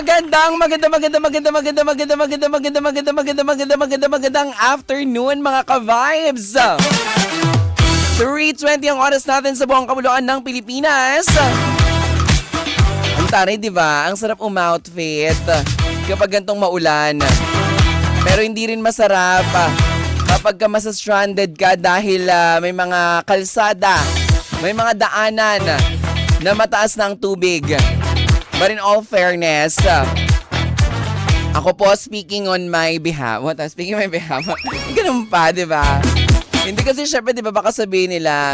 Magandang afternoon mga ka-vibes. 3:20 ang oras natin sa buong kabuluan ng Pilipinas. Ang taray, di ba? Ang sarap outfit kapag gantong maulan. Pero hindi rin masarap kapag ka masa-stranded ka dahil may mga kalsada, may mga daanan na mataas na ang tubig. But in all fairness, ako po speaking on my behalf. Speaking on my behalf. Ganun pa, di ba? Hindi kasi syempre, di ba, baka sabihin nila,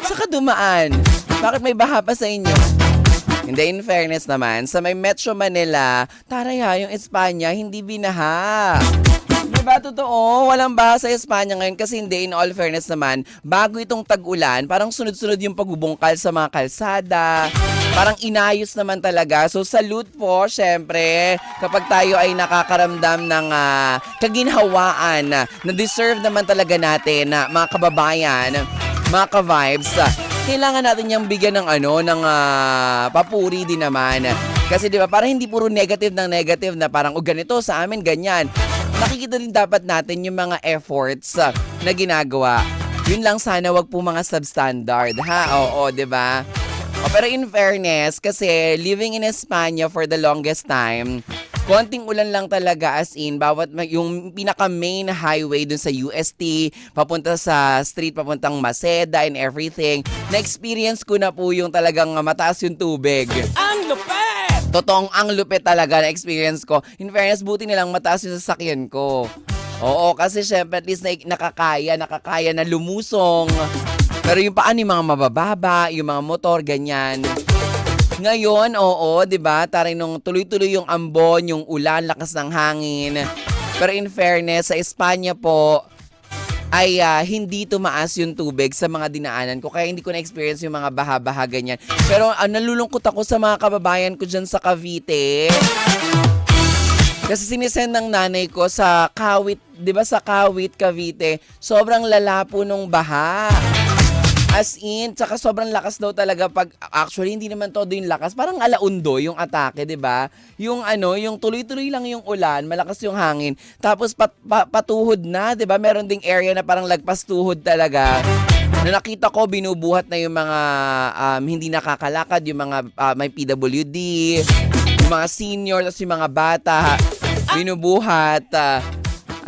saka dumaan. Bakit may baha pa sa inyo? Hindi, in fairness naman, sa may Metro Manila, taray yung Espanya, hindi binaha. Diba, totoo? Walang baha sa Espanya ngayon kasi hindi, in all fairness naman, bago itong tag-ulan, parang sunod-sunod yung pagbubungkal sa mga kalsada. Parang inayos naman talaga. So, salute po, syempre, kapag tayo ay nakakaramdam ng kaginhawaan na deserve naman talaga natin na mga kababayan, mga ka-vibes, kailangan natin niyang bigyan ng papuri din naman. Kasi di ba, parang hindi puro negative ng negative na parang ganito sa amin, ganyan. Nakikita din dapat natin yung mga efforts na ginagawa. Yun lang sana, wag po mga substandard, ha? Oo, di ba? Pero in fairness, kasi living in Espanya for the longest time, konting ulan lang talaga, as in, bawat yung pinaka-main highway dun sa UST, papunta sa street, papuntang Maceda and everything, na-experience ko na po yung talagang mataas yung tubig. Ang lupit! Totoong ang lupit talaga na experience ko. In fairness, buti nilang mataas yung sasakyan ko. Oo, kasi syempre at least nakakaya na lumusong. Pero yung paano yung mga mabababa, yung mga motor, ganyan. Ngayon, oo, 'di ba? Taray nung tuloy-tuloy yung ambon, yung ulan, lakas ng hangin. Pero in fairness, sa Espanya po ay hindi tumaas yung tubig sa mga dinaanan ko. Kaya hindi ko na-experience yung mga baha-baha ganyan. Pero nalulungkot ako sa mga kababayan ko dyan sa Cavite. Kasi sinisend ng nanay ko sa Kawit, 'di ba, sa Kawit, Cavite, sobrang lala po nung baha. As in, tsaka sobrang lakas daw talaga actually hindi naman todo yung lakas, parang alaundo yung atake, 'di ba? Yung yung tuloy-tuloy lang yung ulan, malakas yung hangin. Tapos patuhod na, 'di ba? Meron ding area na parang lagpas tuhod talaga. Na nakita ko binubuhat na yung mga hindi nakakalakad, yung mga may PWD, yung mga senior, tapos yung mga bata, binubuhat.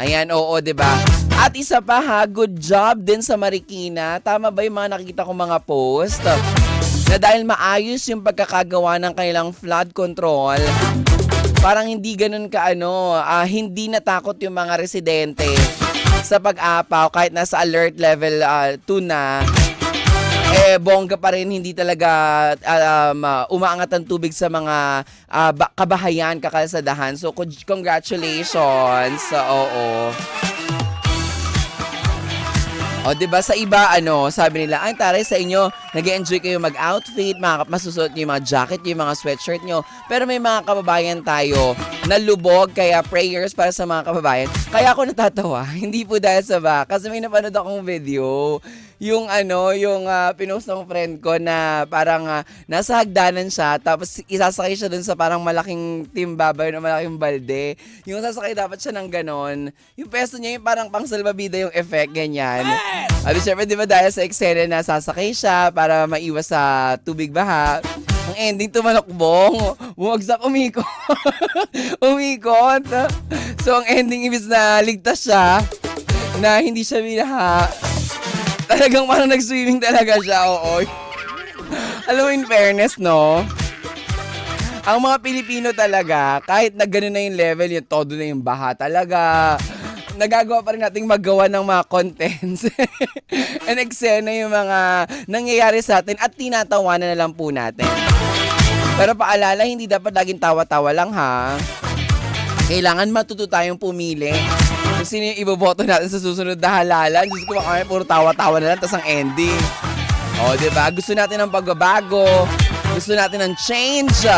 Ayan, oo, 'di ba? At isa pa ha, good job din sa Marikina. Tama ba yung mga nakikita kong mga post? Na dahil maayos yung pagkakagawa ng kanilang flood control, parang hindi ganun hindi natakot yung mga residente sa pag-apaw kahit nasa alert level 2 na. Bongga pa rin, hindi talaga umaangat ang tubig sa mga kabahayan, kakalsadahan. So, congratulations. Oo. O, diba, sa iba, sabi nila, ay, taray, sa inyo, nag-enjoy kayo mag-outfit, masusuot nyo yung mga jacket, yung mga sweatshirt nyo. Pero may mga kababayan tayo na lubog, kaya prayers para sa mga kababayan. Kaya ako natatawa, hindi po dahil sa ba, kasi may napanood akong video, yung pinost ng friend ko na parang nasa hagdanan siya, tapos isasakay siya dun sa parang malaking timbabay na malaking balde. Yung sasakay dapat siya ng ganon. Yung pesto niya yung parang pang salbabida yung effect, ganyan. At syempre, di ba, dahil sa eksena na sasakay siya para maiwas sa tubig baha, ang ending tumalakbong, bumagsak, umikot. Umikot. So, ang ending, ibig na ligtas siya, na hindi siya binaha. Talagang parang nag-swimming talaga siya, oo. Alam mo, in fairness, no? Ang mga Pilipino talaga, kahit na gano'n na yung level, yung todo na yung baha talaga, nagagawa pa rin nating magawa ng mga contents. And eksena yung mga nangyayari sa atin at tinatawanan na lang po natin. Pero paalala, hindi dapat laging tawa-tawa lang, ha? Kailangan matuto tayong pumili. Kung sino yung iboboto natin sa susunod na halalan. Diyos ko, kami puro tawa-tawa na lang, tas ang ending. O, diba? Gusto natin ng pagbabago. Gusto natin ng change.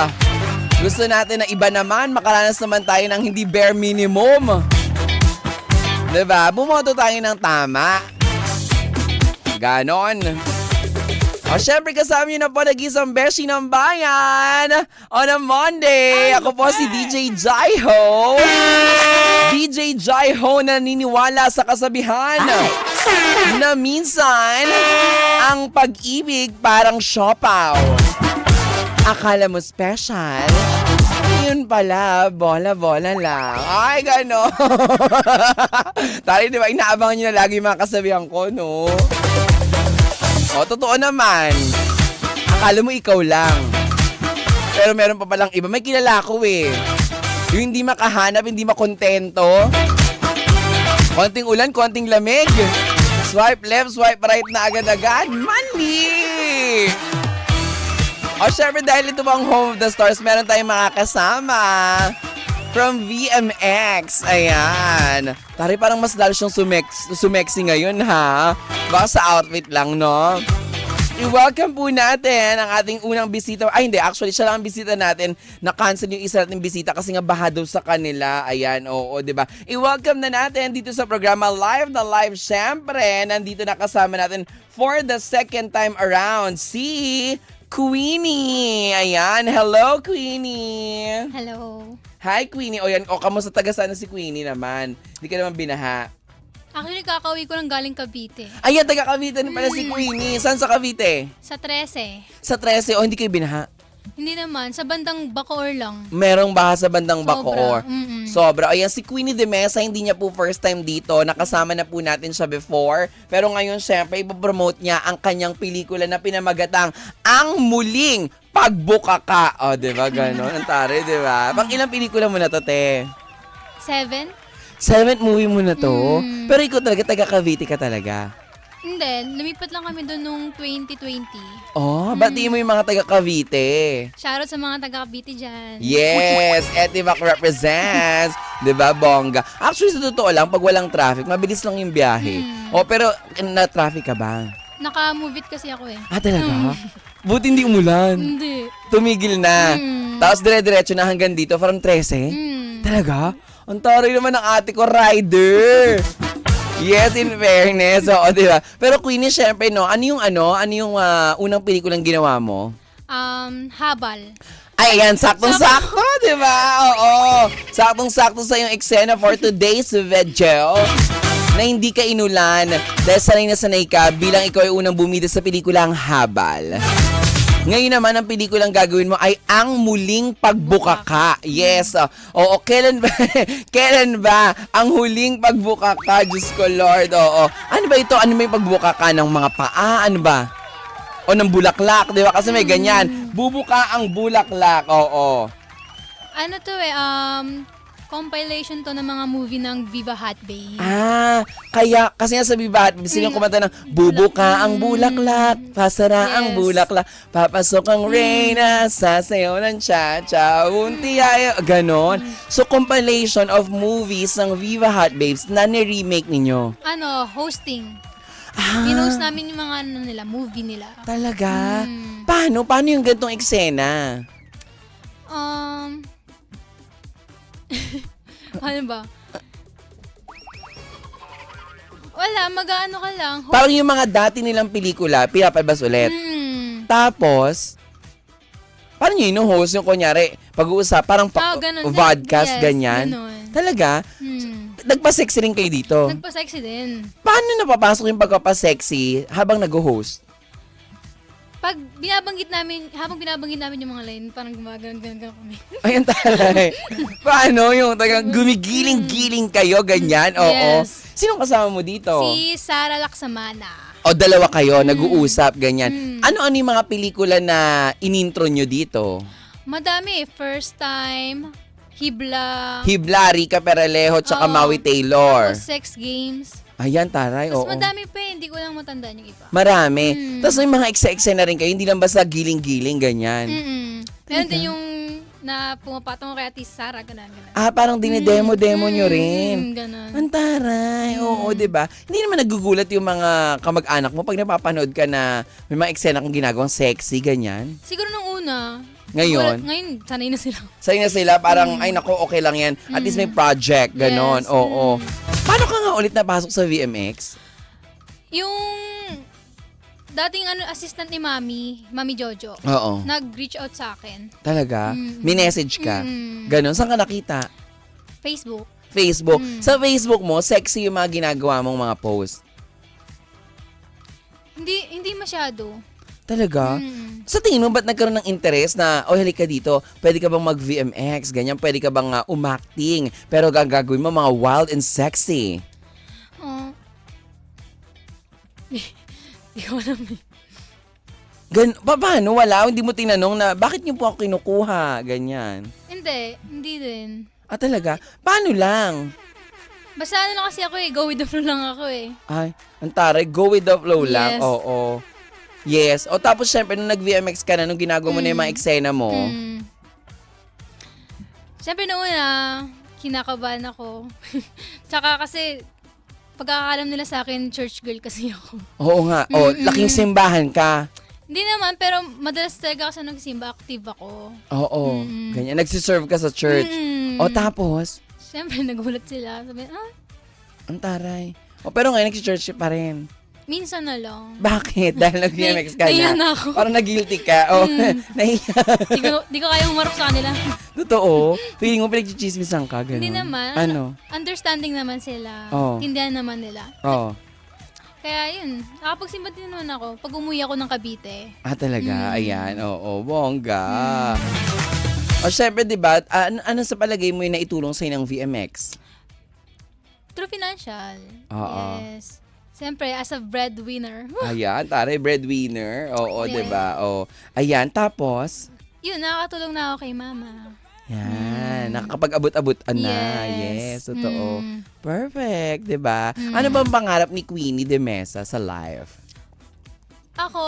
Gusto natin na iba naman. Makaranas naman tayo ng hindi bare minimum. Diba? Bumoto tayo ng tama. Ganon. O syempre kasama niyo na po nag-isang beshi ng bayan on a Monday. Ako po si DJ Jaiho. DJ Jaiho na naniniwala sa kasabihan na minsan ang pag-ibig parang siopaw. Akala mo special? Yun pala, bola-bola lang. Ay, gano'n. Tari, di ba, inaabangan nyo na lagi mga kasabihan ko, no? O, totoo naman. Akala mo ikaw lang. Pero meron pa palang iba. May kilala ko eh. Yung hindi makahanap, hindi makontento. Konting ulan, konting lamig. Swipe left, swipe right na agad-agad. Mali! O, syempre dahil ito bang Home of the Stars, meron tayong makakasama from VMX. Ayan. Tari, parang mas lalo siyang sumexy ngayon, ha? Baka sa outfit lang, no? I-welcome po natin ang ating unang bisita. Ay, hindi. Actually, siya lang ang bisita natin. Na-cancel yung isa nating bisita kasi nga baha daw sa kanila. Ayan, oo, diba? I-welcome na natin dito sa programa Live na Live. Siyempre, nandito na kasama natin for the second time around si Queenie. Ayan. Hello, Queenie. Hello. Hi, Queenie. O yan, kamusta taga sana si Queenie naman? Hindi ka naman binaha. Actually, kakauwi ko ng galing Cavite. Ayan, taga Cavite na pala si Queenie. Saan sa Cavite? Sa 13. Sa 13. O, hindi kayo binaha? Hindi naman. Sa bandang Bacoor lang. Merong baha sa bandang Bacoor. Mm-mm. Sobra. Ayan, si Queenie de Mesa, hindi niya po first time dito. Nakasama na po natin siya before. Pero ngayon, syempre, ipopromote niya ang kanyang pelikula na pinamagatang Ang Muling Pagbukaka. O, diba? Ganon. Ang tari, diba? Pang ilang pelikula mo na to, te? 7? 7th movie mo na to? Pero ikaw talaga, taga Cavite ka talaga. Hindi. Lumipat lang kami doon nung 2020. Oh, batiin mo yung mga taga Cavite. Shoutout sa mga taga-Cavite dyan. Yes, Etivac represents. 'Di ba, bongga? Actually, sa totoo lang, pag walang traffic, mabilis lang yung biyahe. Oh, pero na-traffic ka ba? Naka-move it kasi ako eh. Ah, talaga? Buti hindi umulan. Hindi. Tumigil na. Tapos dire-diretso na hanggang dito, from 13. Talaga? Ang taray naman ng ate ko, rider. Yes, in fairness. Oo, di ba? Pero Queenie, syempre, no, ano yung unang pelikulang ginawa mo? Habal. Ay, ayan, saktong-sakto, di ba? Oo. Saktong-sakto sa yung eksena for today's video na hindi ka inulan dahil sanay ka bilang ikaw ay unang bumida sa pelikulang Habal. Ngayon naman, ang pelikulang gagawin mo ay Ang Muling Pagbukaka. Yes. Oo, kailan ba ang huling pagbukaka? Diyos ko, Lord. Oo. Ano ba ito? Ano ba yung pagbukaka ng mga paa? Ano ba? O ng bulaklak, di ba? Kasi may ganyan. Bubuka ang bulaklak. Oo. Ano to eh, compilation to ng mga movie ng Viva Hot Babe. Ah, kaya, kasi nga sa Viva Hot Babe, sila yung kumanta ng bubuka ang bulaklak, pasara ang bulaklak, papasok ang reyna, sasayaw ng cha-cha, untiyayo, ganon. So, compilation of movies ng Viva Hot Babes na ni-remake ninyo. Hosting. Ah, Pinost namin yung mga movie nila. talaga? Paano yung gantong eksena? Ano ba? Wala, mag-ano ka lang. Parang yung mga dati nilang pelikula, pinapalabas ulit. Tapos, paano nyo host yung kunyari, pag-uusap, parang Ganun. vodcast, Yes, ganyan? ganun. Talaga? Nagpa-sexy rin kayo dito? Nagpa-sexy din. Paano napapasok yung pagpapa-sexy habang nag-host? Habang binabanggit namin yung mga line, parang gumagano'n kami. Ayan taray. Paano yung tagang gumigiling-giling kayo, ganyan? Oo. Yes. Sinong kasama mo dito? Si Sara Laksamana. O dalawa kayo, nag-uusap, ganyan. Ano-ano yung mga pelikula na inintro nyo dito? Madami. First Time, Hibla, Rica Peralejo, tsaka Oo. Maui Taylor. tapos Sex Games. Ayan, taray, Tapos oo. madami pa eh, hindi ko lang matandaan yung iba. Marami. Tapos may mga ekse-ekse na rin kayo, hindi lang basta giling-giling, ganyan. Meron din yung na pumapatong kay Ate Sara, ganun. Ah, parang dinidemo-demo nyo rin. Ganun. Ang taray. Oo, diba? Hindi naman nagugulat yung mga kamag-anak mo pag napapanood ka na may mga eksena kang ginagawang sexy, ganyan. Siguro nung una. Ngayon? Ngayon, sanay na sila. Sa'yo na sila, parang, ay nako, okay lang yan. At least may project, ganon. Yes. Oo. Paano ka nga ulit napasok sa VMX? Yung dating assistant ni Mami Jojo, Oo. nag-reach out sa akin. Talaga? May message ka? Mm. Ganon. Saan ka nakita? Facebook. Facebook. Sa Facebook mo, sexy yung mga ginagawa mong mga post. Hindi masyado. Talaga? Sa tingin mo, ba't nagkaroon ng interest na, halika dito, pwede ka bang mag-VMX, ganyan, pwede ka bang umacting, pero gagawin mo mga wild and sexy? Oh. Hindi ko alam eh. Paano? Wala? Hindi mo tinanong na, bakit niyo po ako kinukuha? Ganyan. Hindi din. Ah, talaga? Paano lang? Basta lang kasi ako go with the flow lang ako eh. Ay, ang taray, go with the flow lang. Yes. Oo. Yes. O tapos syempre, nung nag-VMX ka na, nung ginagawa mo na yung mga eksena mo, Siyempre noon kinakabahan ako. Tsaka kasi, pagkakalam nila sa akin, church girl kasi ako. oo nga. Laking simbahan ka. Hindi naman, pero madalas talaga kasi nagsimba, active ako. Oo. Ganyan. Nagsiserve ka sa church. O tapos, Siyempre, nagulat sila. Sabi, ang taray. O pero ngayon, nagsi-church pa rin. minsan na lang. Bakit? Dahil nag-VMX ka Nahiya na. na ako. Parang nag-guilty ka. O, nahiya. Di ko kaya humarap sa kanila. Totoo. Feeling mo pinag-chismisan ka, gano'n. Hindi naman. Ano? Understanding naman sila. Oo. Tindihan naman nila. Oo. Kaya yun, nakapagsimba din naman ako pag umuwi ako ng Cavite. Ah, talaga? Ayan. Oo, bongga. O, syempre, di ba, ano sa palagay mo yung naitulong sa'yo ng VMX? True financial. Oo. Yes. Siyempre, as a breadwinner. Ayan, taray, breadwinner. Oo, Yes. di ba? O, ayan, tapos, Yun, nakakatulong na ako kay mama. yan, nakakapag-abot-abotan na. Yes, totoo. Perfect, di ba? Ano bang pangarap ni Queenie de Mesa sa life? Ako,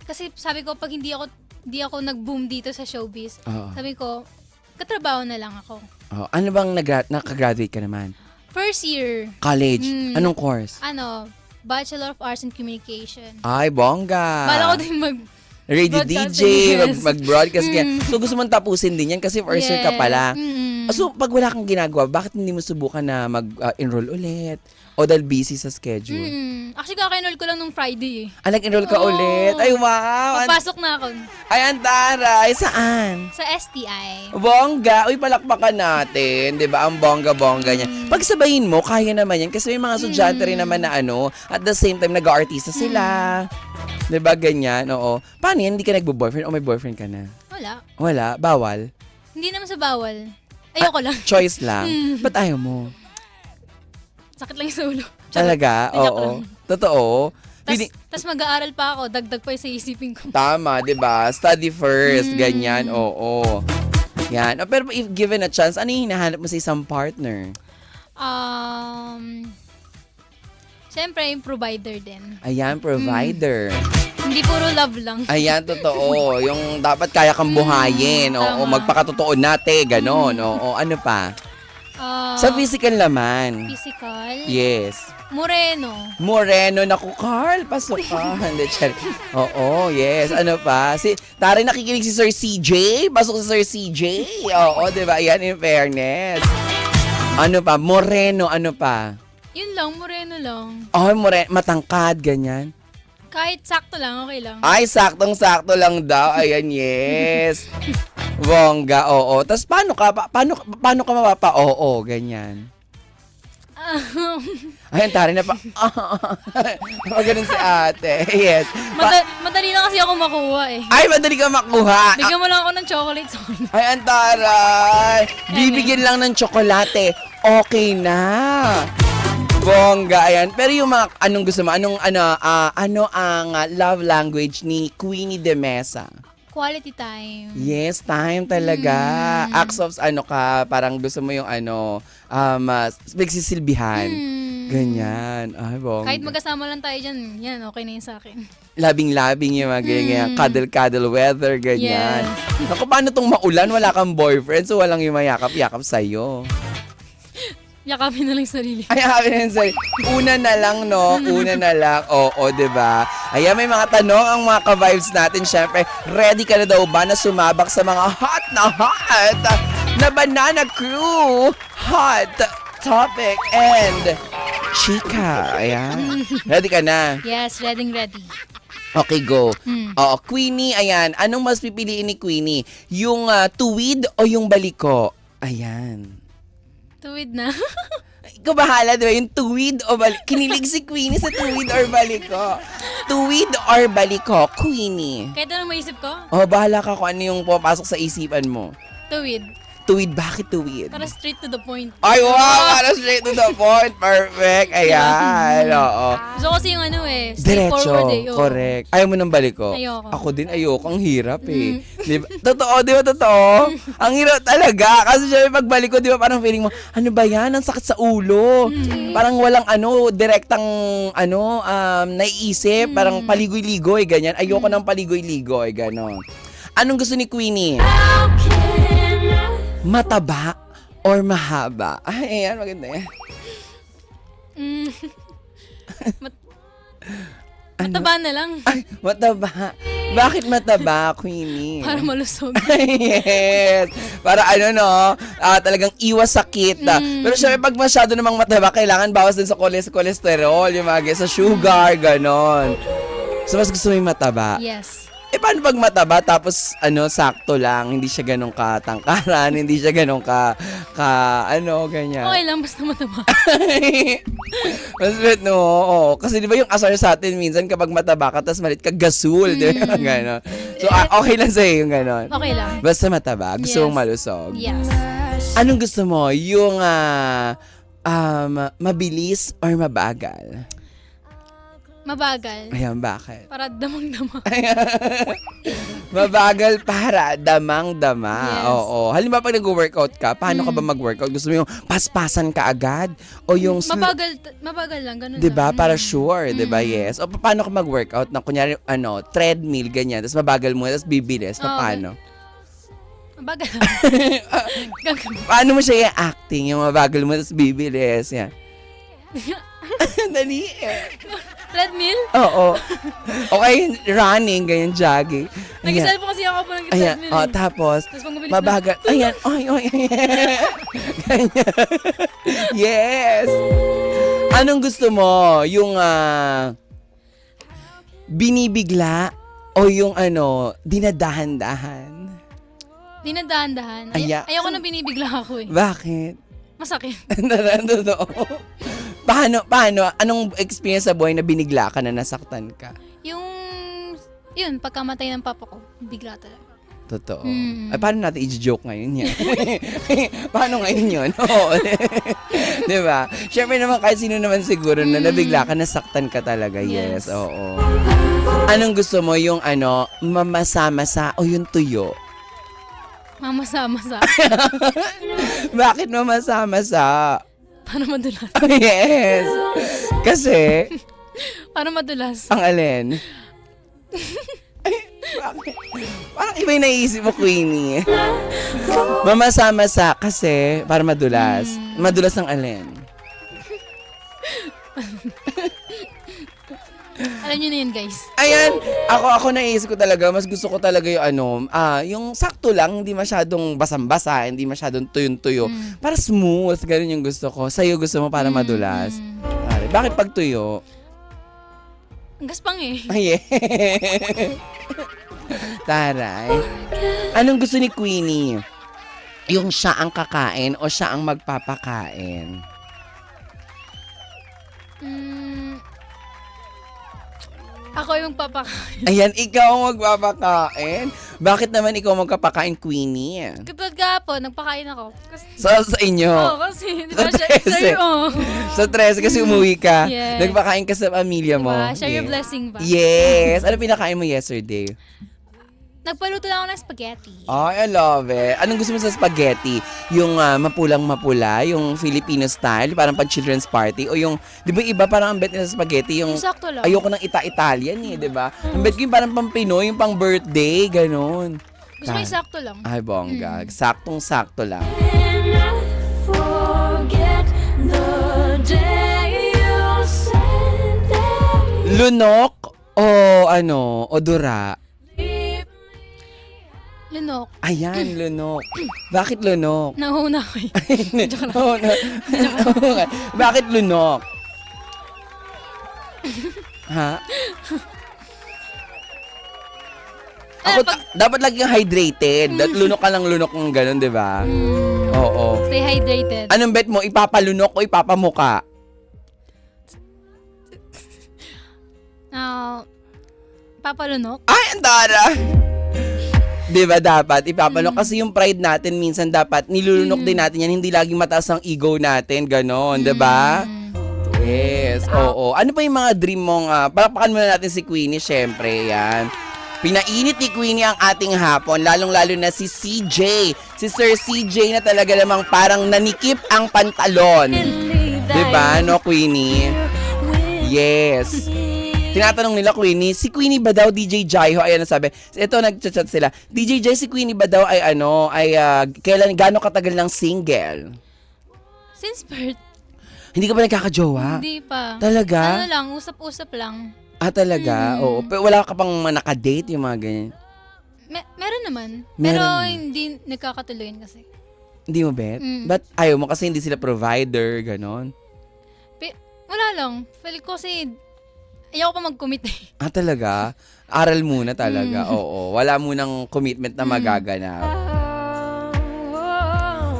kasi sabi ko, pag hindi ako nag-boom dito sa showbiz, Oo. sabi ko, katrabaho na lang ako. Oh, ano bang nakagraduate ka naman? First year, College? Anong course? Bachelor of Arts in Communication. Ay, bongga. Bala ko din Radio broadcasting, DJ, yes. mag-broadcast ka. So, gusto mong tapusin din yan kasi first year ka pala. So, pag wala kang ginagawa, bakit hindi mo subukan na mag-enroll ulit? O dahil busy sa schedule? Actually, kaka-enroll ko lang nung Friday eh. Nag-enroll ka ulit? Ay, wow! Papasok na ako Ay, antaray! Saan? sa STI. Bongga! Uy, palakpakan natin. Di ba? Ang bongga-bongga niya. Pagsabayin mo, kaya naman yan. Kasi may mga estudyante rin naman na at the same time, nag-artista sila. Di ba? Ganyan, oo. Paano yan? Hindi ka nagbo-boyfriend o may boyfriend ka na? Wala. Wala? Bawal? Hindi naman sa bawal. Ayoko lang. Choice lang. Ba't ayaw mo? Sakit lang yung sa ulo. Talaga? Joke Oo. lang. Totoo. Tapos mag-aaral pa ako. Dagdag pa yung sa isipin ko. Tama, 'di ba? Study first, ganyan. Oo. Yan. Pero if given a chance, ano yung hinahanap mo sa isang partner? Siyempre, yung provider din. Ayan, provider. Hindi puro love lang. Ayan, totoo. Yung dapat kaya kang buhayin. Oo, tama. magpakatotoo natin, ganon. Oo, ano pa? Sa physical naman. Physical. Yes. Moreno. Moreno, naku, Carl, pasok ka. Hindi, Cher. Oo, yes. Ano pa? Taray, nakikinig si Sir CJ. Pasok si Sir CJ. Oo, di ba? Ayan, in fairness. Ano pa? Moreno, ano pa? Yun lang, moreno lang. Oh, moreno, matangkad, ganyan. Kahit sakto lang, okay lang. Ay, saktong-sakto lang daw. Ayan, yes. Bongga, oo. Tapos paano ka mapapa-oo, ganyan? Ayun, tari na pa. Ganun si ate. Yes. Madali lang kasi ako makuha eh. Ay, madali ka makuha. Bigyan mo lang ako ng chocolate. Ay, antaray. Bibigyan lang ng tsokolate. Okay na. Bongga, ayan. Pero yung mga, anong gusto mo? Ano ang love language ni Queenie de Mesa? Quality time. Yes, time talaga. Acts of parang gusto mo yung nagsisilbihan. Ganyan. Ay, bongga. Kahit magkasama lang tayo dyan, yan, okay na yun sa akin. Labing-labing yung mga ganyan. Cuddle-cuddle weather, ganyan. Yes. Naku, paano tong maulan? Wala kang boyfriend, so walang yung mayakap-yakap sa'yo. Yakapin na lang yung sarili. Ay, happy na yun, sorry. Una na lang, no? Una na lang. Oo, diba? Ayan, may mga tanong ang mga ka-vibes natin. Siyempre, ready ka na daw ba na sumabak sa mga hot na Banana Crew? Hot topic and Chika. Ayan. Ready ka na? Yes, ready. Okay, go. Hmm. Oo, Queenie, ayan. Anong mas pipiliin ni Queenie? Yung tuwid o yung baliko? Ayan. Tuwid na. Ikaw bahala, di ba? Yung tuwid o baliko. Kinilig si Queenie sa tuwid or baliko. Tuwid or baliko, Queenie. Kahit anong maisip ko, Oh, bahala ka kung ano yung pumapasok sa isipan mo. tuwid. Tuwid, bakit tuwid? Para straight to the point. Ay, wow! Para straight to the point. Perfect. Ayan. Oo. Gusto ko kasi yung ano Diretso. straightforward Oo. Correct. Ayaw mo ng baliko? Ayoko. Ako din, ayoko. Ang hirap eh. Diba? Totoo, di ba totoo? Ang hirap talaga. Kasi syempre pag baliko, di ba parang feeling mo, ano ba yan? Ang sakit sa ulo. Parang walang direktang naiisip. Parang paligoy-ligoy, ganyan. Ayoko ng paligoy-ligoy, gano'n. Anong gusto ni Queenie? Mataba or mahaba? Ay, ayan, maganda yan. Mataba na lang. Ay, mataba. Bakit mataba, Queenie? Para malusog. Yes. Para talagang iwas sakit. Pero syempre pag masyado namang mataba, kailangan bawas din sa cholesterol, yung mga sa sugar, ganon. So mas gusto mo yung mataba? Yes. Paano pag mataba tapos sakto lang, hindi siya ganun katangkaran, hindi siya ganun ganyan. Okay lang, basta mataba. Mas bet, no? Oo. Kasi di ba yung asar sa atin minsan kapag mataba ka tapos malit ka gasul, di ba? Ganon. So okay lang sa'yo yung ganon. Okay lang. Basta mataba, gusto Yes. mong malusog. Yes. Anong gusto mo? Yung mabilis or mabagal? Mabagal. Ayan, bakit? Para damang-dama. Mabagal para damang-dama. Yes. Oo. Halimbawa pag nag-workout ka, paano ka ba mag-workout? Gusto mo yung paspasan ka agad? O yung Mabagal lang, ganun 'di ba? lang. Para sure, 'di ba? Yes. O paano ka mag-workout na kunyari treadmill ganyan, tapos mabagal mo, tapos bibilis, Oo. paano? Mabagal lang. Paano mo siya i-acting yung mabagal mo tapos bibilis? Yan. Dali eh. Treadmill? Oo. Okay, running, ganyan, jogging. Ayan. Nag-cellphone kasi ako po ng Ayan. treadmill. Oh, tapos, Tapos pag mabilis mabagal. Ayan. Oy. Ganyan. Yes. Anong gusto mo? Yung binibigla o yung dinadahan-dahan? Dinadahan-dahan. Ayoko na binibigla ako eh. Bakit? Masakit. Totoo. Paano? Anong experience sa buhay na binigla ka na nasaktan ka? Yun, pagkamatay ng papa ko, bigla talaga. Totoo. Mm. Ay, paano natin i-joke ngayon yan? Paano ngayon yun? Oo. Diba? Siyempre naman kahit sino naman siguro na nabigla ka, nasaktan ka talaga. Yes, Yes. oo. Anong gusto mo? Yung mamasa-masa o yung tuyo? Mamasa-masa. Bakit mamasa-masa? Para madulas. Yes. Kasi, Para madulas. ang alin? Ay, bakit? Parang iba yung naiisip mo, Queenie. Mamasa-masa kasi para madulas. Madulas ang alin? Alam nyo na yun, guys. Ayan, ako naiisip ko talaga, mas gusto ko talaga yung yung sakto lang, hindi masyadong basang-basa, hindi masyadong tuyo-tuyo. Para smooth, ganun yung gusto ko. Sa'yo gusto mo para madulas. Pare, bakit pag tuyo? Ang gaspang eh. Ay, Taray. Anong gusto ni Queenie? Yung siya ang kakain o siya ang magpapakain? Ako yung papakain. Ayan, ikaw ang magpapakain. Bakit naman ikaw magpapakain, Queenie? Katulad kahapon, nagpakain ako. Kasi, Sa inyo? kasi, di ba, Sa share, 13. Sa 13 kasi umuwi ka. Yes. Nagpakain ka sa pamilya mo. Diba? Share your Yeah. blessing ba? Yes. Ano pinakain mo yesterday? Nagpaluto lang ako ng spaghetti. Ay, I love it. Anong gusto mo sa spaghetti? Yung mapulang-mapula, yung Filipino style, parang pag children's party, o yung, di ba iba parang ang bet nila sa spaghetti, yung Yung sakto lang. ayoko ng Italian eh, di ba? Ang bet ko yung parang pang Pinoy, yung pang birthday, ganun. Gusto ko yung sakto lang. Ay, bongga. Saktong-sakto lang. Lunok o dura? Lunok. Ayan, lunok. Bakit lunok? Nahuna ko eh. Joke lang. Bakit lunok? Ha? Dapat laging hydrated. Lunok ka ng lunok ng ganun, di ba? Oo. Stay hydrated. Anong bet mo? Ipapalunok o ipapamuka? Papalunok? Ay, ang dara! Di ba dapat? Ipapalunok. Kasi yung pride natin, minsan dapat nilulunok din natin yan. Hindi laging mataas ang ego natin. Ganon, di ba? Yes, oo. Ano pa yung mga dream mong, palakpakan muna natin si Queenie, syempre, yan. Pinainit ni Queenie ang ating hapon, lalong-lalo na si CJ. Si Sir CJ na talaga namang parang nanikip ang pantalon. Diba, no, Queenie? Yes. Tinatanong nila, Queenie, si Queenie ba daw DJ Jaiho? Ayan ang sabi. Ito, nag-chat sila. DJ Jai, si Queenie ba daw ay kailan, gano'ng katagal ng single? Since birth, Hindi ka ba nagkakajowa? hindi pa. Talaga? Ano lang, usap-usap lang. Talaga? Oo. Pero wala ka pang nakadate yung mga ganyan? Meron naman. Meron Pero naman. hindi nagkakatuloyan kasi. Hindi mo bet? Ba't ayaw mo kasi hindi sila provider, ganon? Wala lang. Feel ko kasi ayaw pa mag-commit eh. Talaga? Aral muna talaga. Oo. Wala munang commitment na magaganap.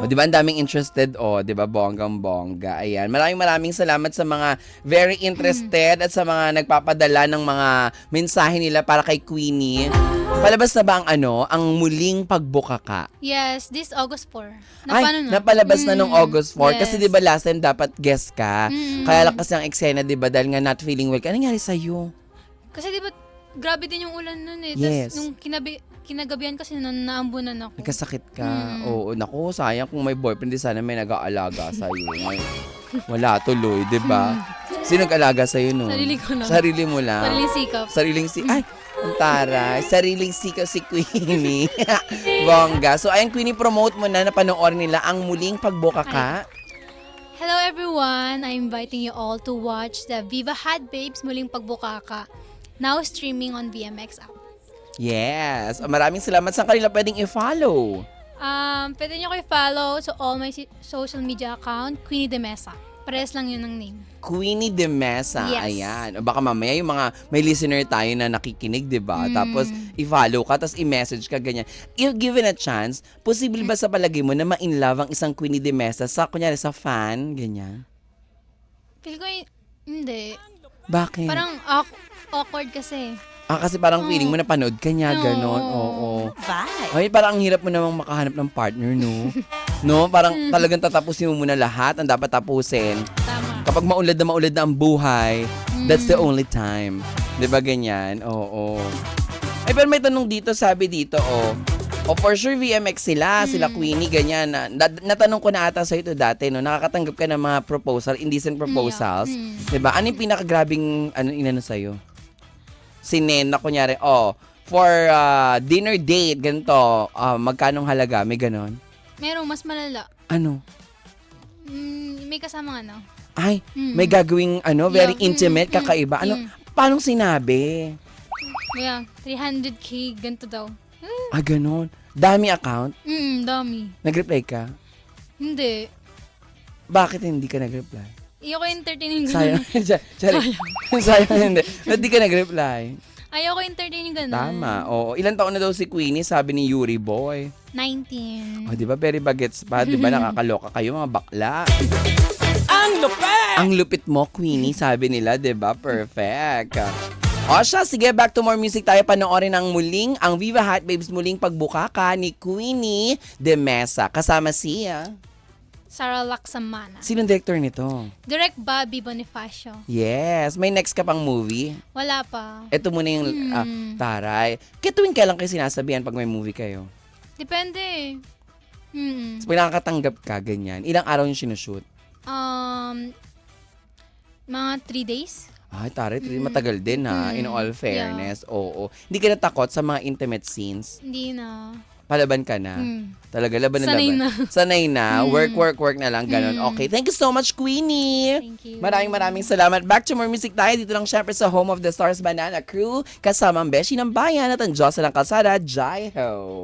O, di ba, ang daming interested, di ba, bonggang-bongga. Ayan. Maraming salamat sa mga very interested at sa mga nagpapadala ng mga mensahe nila para kay Queenie. Palabas na ba ang muling pagbukaka? Yes, this August 4. Napalabas na nung August 4. Yes. Kasi di ba last time dapat guest ka? Kaya lang kasi ang eksena, di ba, dahil nga not feeling well. Ano nangyari sa'yo? Kasi di ba, grabe din yung ulan nun eh. Yes. Tapos nung kinagabihan kasi naambunan ako. Nagkasakit ka. Oo, naku, sayang kung may boyfriend, di sana may nag-aalaga sa'yo. Wala tuloy, di ba? Sino nag-alaga sa'yo nun? Sarili ko lang. Sarili mo lang. Sariling sikap. Ay, ang taray. Sariling sikap si Queenie. Bongga. So, ayun, Queenie, promote mo na panoorin nila ang muling pagbukaka. Hello everyone! I'm inviting you all to watch the Viva Hot Babes Muling Pagbukaka. Now streaming on VMX app. Yes. Maraming salamat. Saan kanila pwedeng i-follow? Pwede nyo ko i-follow sa all my social media account, Queenie De Mesa. Pares lang yun ang name. Queenie De Mesa. Yes. Ayan. O baka mamaya yung mga may listener tayo na nakikinig, di ba? Tapos i-follow ka, tapos i-message ka, ganyan. If given a chance, posible ba sa palagay mo na ma-inlove ang isang Queenie De Mesa sa, kunyari, sa fan? Ganyan. Feel ko hindi. Bakit? Parang awkward kasi. Kasi parang feeling mo na panood ka niya, ganon. Oo. Ay, parang ang hirap mo namang makahanap ng partner, no? No? Parang talagang tatapusin mo muna lahat ang dapat tapusin. Tama. Kapag maulad na ang buhay, that's the only time. Di ba ganyan? Oo. Ay, pero may tanong dito, sabi dito, for sure VMX sila Queenie, ganyan. Natanong ko na ata sa'yo ito dati, no? Nakakatanggap ka ng mga proposal, indecent proposals. Di ba? Ano yung pinakagrabing, inano sa'yo? Sinena, kunyari, for dinner date, ganito, magkanong halaga? May ganon? Merong mas malala. Ano? May kasamang ano. Ay, may gagawing, very Yeah. intimate, kakaiba. Ano? Paano sinabi? Yeah, 300k, ganito daw. Ganon. Dami account? Dami. Nag-reply ka? Hindi. Bakit hindi ka nag-reply? Ayoko entertain yung Sayang. ganun. Sayang, hindi. Ba't di ka nag-reply? Ayoko entertain yung ganun. Tama. Oo. Ilan taon na daw si Queenie, sabi ni Yuri Boy. 19. Di ba? Very bagets pa. Di ba? Nakakaloka kayo, mga bakla. Ang lupit! Ang lupit mo, Queenie, sabi nila. Di ba? Perfect. Siya, sige, back to more music tayo. Panoorin ang muling, ang Viva Hot Babes muling pagbukaka ni Queenie De Mesa. Kasama siya. Sarah Laksamana. Sinong director nito? Direct Bobby Bonifacio. Yes. May next ka pang movie? Wala pa. Ito muna yung taray. Kaya tuwing kailan kayo sinasabihan pag may movie kayo? Depende. So, pag nakakatanggap ka, ganyan. Ilang araw yung sinushoot? Mga 3 days. Ay, taray. Matagal din ha, in all fairness. Oo. Hindi ka natakot sa mga intimate scenes? Hindi na. Palaban ka na? Talaga, laban na Sanay laban. na. Sanay na. Work na lang. Ganon. Okay. Thank you so much, Queenie. Thank you. Maraming salamat. Back to more music tayo. Dito lang syempre sa Home of the Stars Banana Crew. Kasama ang Beshi ng Bayan at ang Diyosa ng Kalsada, Jaiho.